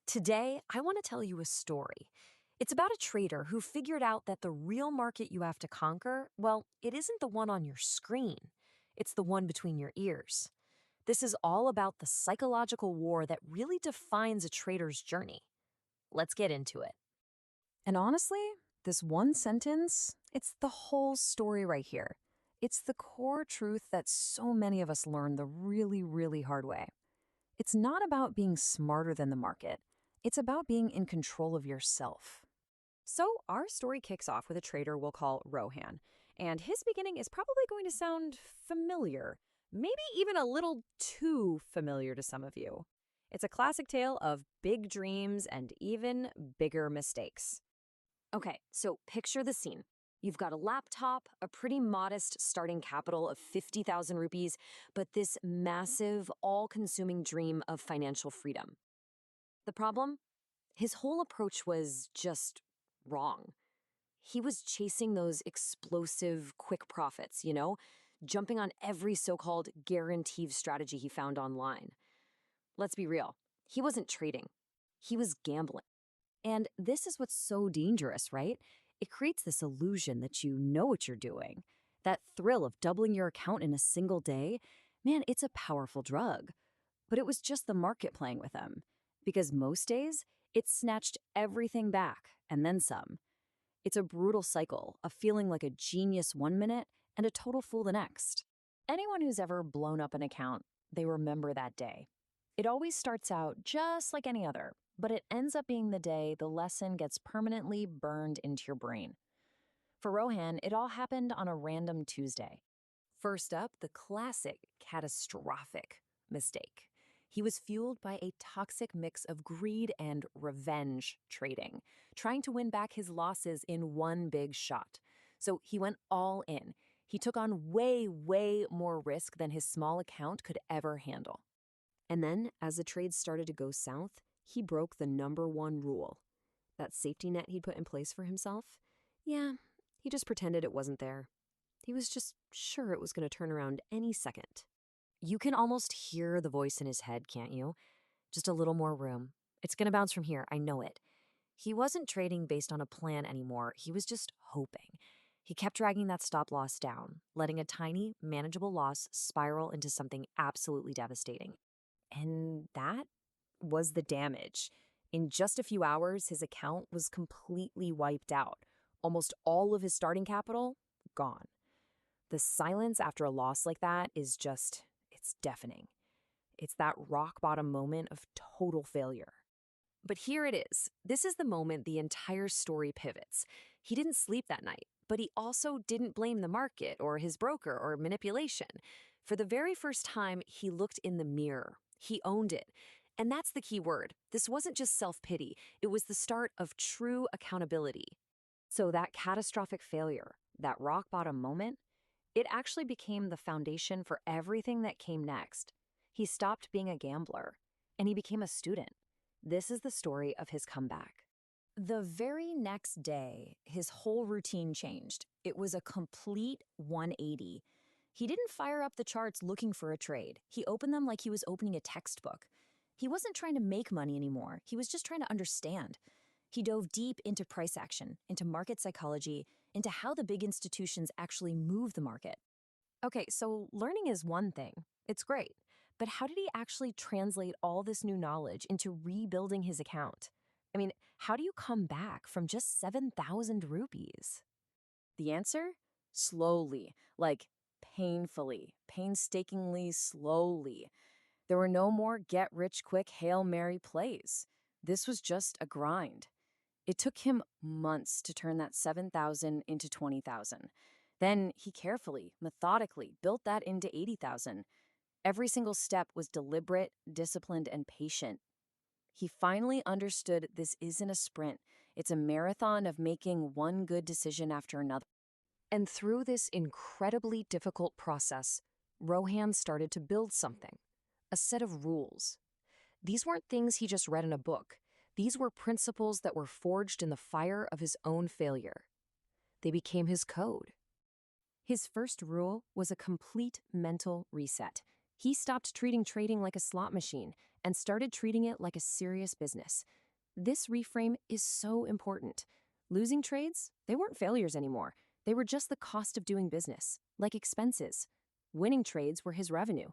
Today, I want to tell you a story. It's about a trader who figured out that the real market you have to conquer, well, it isn't the one on your screen. It's the one between your ears. This is all about the psychological war that really defines a trader's journey. Let's get into it. And honestly, this one sentence, it's the whole story right here. It's the core truth that so many of us learn the really, really hard way. It's not about being smarter than the market. It's about being in control of yourself. So, our story kicks off with a trader we'll call Rohan, and his beginning is probably going to sound familiar, maybe even a little too familiar to some of you. It's a classic tale of big dreams and even bigger mistakes. Okay, so picture the scene. You've got a laptop, a pretty modest starting capital of 50,000 rupees, but this massive, all consuming dream of financial freedom. The problem? His whole approach was just wrong. He was chasing those explosive, quick profits, jumping on every so called guaranteed strategy he found online. Let's be real, he wasn't trading, he was gambling. And this is what's so dangerous, right? It creates this illusion that you know what you're doing. That thrill of doubling your account in a single day, man, it's a powerful drug. But it was just the market playing with him. Because most days, it snatched everything back and then some. It's a brutal cycle of feeling like a genius one minute and a total fool the next. Anyone who's ever blown up an account, they remember that day. It always starts out just like any other, but it ends up being the day the lesson gets permanently burned into your brain. For Rohan, it all happened on a random Tuesday. First up, the classic catastrophic mistake. He was fueled by a toxic mix of greed and revenge trading, trying to win back his losses in one big shot. So he went all in. He took on way, way more risk than his small account could ever handle. And then, as the trade started to go south, he broke the number one rule. That safety net he'd put in place for himself? Yeah, he just pretended it wasn't there. He was just sure it was going to turn around any second. You can almost hear the voice in his head, can't you? Just a little more room. It's going to bounce from here, I know it. He wasn't trading based on a plan anymore, he was just hoping. He kept dragging that stop loss down, letting a tiny, manageable loss spiral into something absolutely devastating. And that was the damage. In just a few hours, his account was completely wiped out. Almost all of his starting capital, gone. The silence after a loss like that is just, it's deafening. It's that rock bottom moment of total failure. But here it is. This is the moment the entire story pivots. He didn't sleep that night, but he also didn't blame the market or his broker or manipulation. For the very first time, he looked in the mirror. He owned it. And that's the key word. This wasn't just self-pity. It was the start of true accountability. So that catastrophic failure, that rock bottom moment, it actually became the foundation for everything that came next. He stopped being a gambler, and he became a student. This is the story of his comeback. The very next day, his whole routine changed. It was a complete 180. He didn't fire up the charts looking for a trade. He opened them like he was opening a textbook. He wasn't trying to make money anymore. He was just trying to understand. He dove deep into price action, into market psychology, into how the big institutions actually move the market. Okay, so learning is one thing. It's great. But how did he actually translate all this new knowledge into rebuilding his account? I mean, how do you come back from just 7,000 rupees? The answer? Slowly, like painfully, painstakingly slowly. There were no more get-rich-quick Hail Mary plays. This was just a grind. It took him months to turn that 7,000 into 20,000. Then he carefully, methodically built that into 80,000. Every single step was deliberate, disciplined, and patient. He finally understood this isn't a sprint. It's a marathon of making one good decision after another. And through this incredibly difficult process, Rohan started to build something, a set of rules. These weren't things he just read in a book. These were principles that were forged in the fire of his own failure. They became his code. His first rule was a complete mental reset. He stopped treating trading like a slot machine and started treating it like a serious business. This reframe is so important. Losing trades, they weren't failures anymore. They were just the cost of doing business, like expenses. Winning trades were his revenue.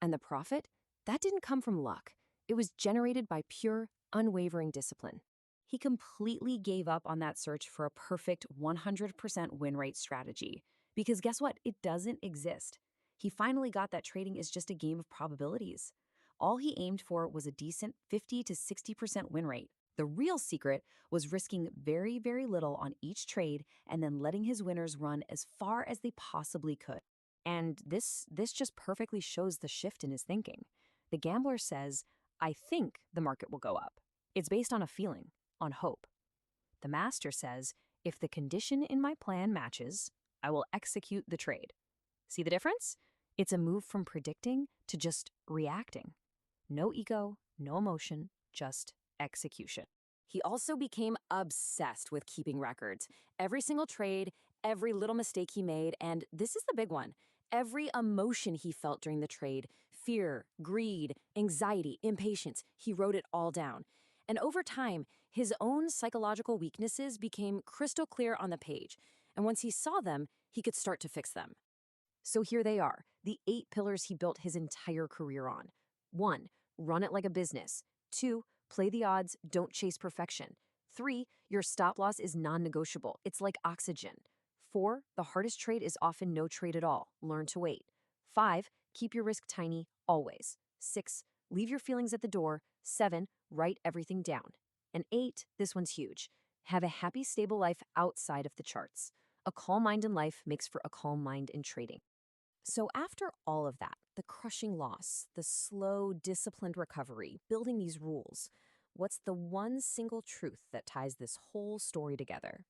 And the profit? That didn't come from luck. It was generated by pure, unwavering discipline. He completely gave up on that search for a perfect 100% win rate strategy. Because guess what? It doesn't exist. He finally got that trading is just a game of probabilities. All he aimed for was a decent 50 to 60% win rate. The real secret was risking very, very little on each trade and then letting his winners run as far as they possibly could. And this just perfectly shows the shift in his thinking. The gambler says, I think the market will go up. It's based on a feeling, on hope. The master says, if the condition in my plan matches, I will execute the trade. See the difference? It's a move from predicting to just reacting. No ego, no emotion, just execution. He also became obsessed with keeping records. Every single trade, every little mistake he made, and this is the big one, every emotion he felt during the trade, fear, greed, anxiety, impatience, he wrote it all down. And over time, his own psychological weaknesses became crystal clear on the page. And once he saw them, he could start to fix them. So here they are, the 8 pillars he built his entire career on. 1, run it like a business. 2, play the odds, don't chase perfection. 3, your stop loss is non-negotiable. It's like oxygen. 4, the hardest trade is often no trade at all. Learn to wait. 5, keep your risk tiny, always. 6, leave your feelings at the door. 7, write everything down. And 8, this one's huge. Have a happy, stable life outside of the charts. A calm mind in life makes for a calm mind in trading. So after all of that, the crushing loss, the slow, disciplined recovery, building these rules, what's the one single truth that ties this whole story together?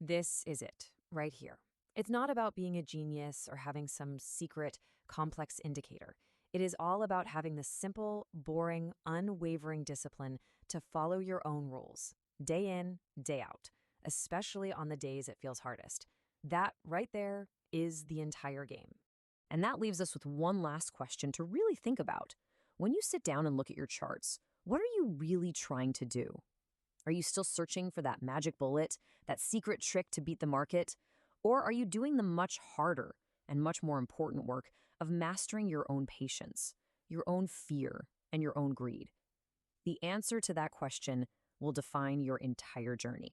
This is it, right here. It's not about being a genius or having some secret, complex indicator. It is all about having the simple, boring, unwavering discipline to follow your own rules, day in, day out, especially on the days it feels hardest. That right there is the entire game. And that leaves us with one last question to really think about. When you sit down and look at your charts, what are you really trying to do? Are you still searching for that magic bullet, that secret trick to beat the market? Or are you doing the much harder and much more important work of mastering your own patience, your own fear, and your own greed? The answer to that question will define your entire journey.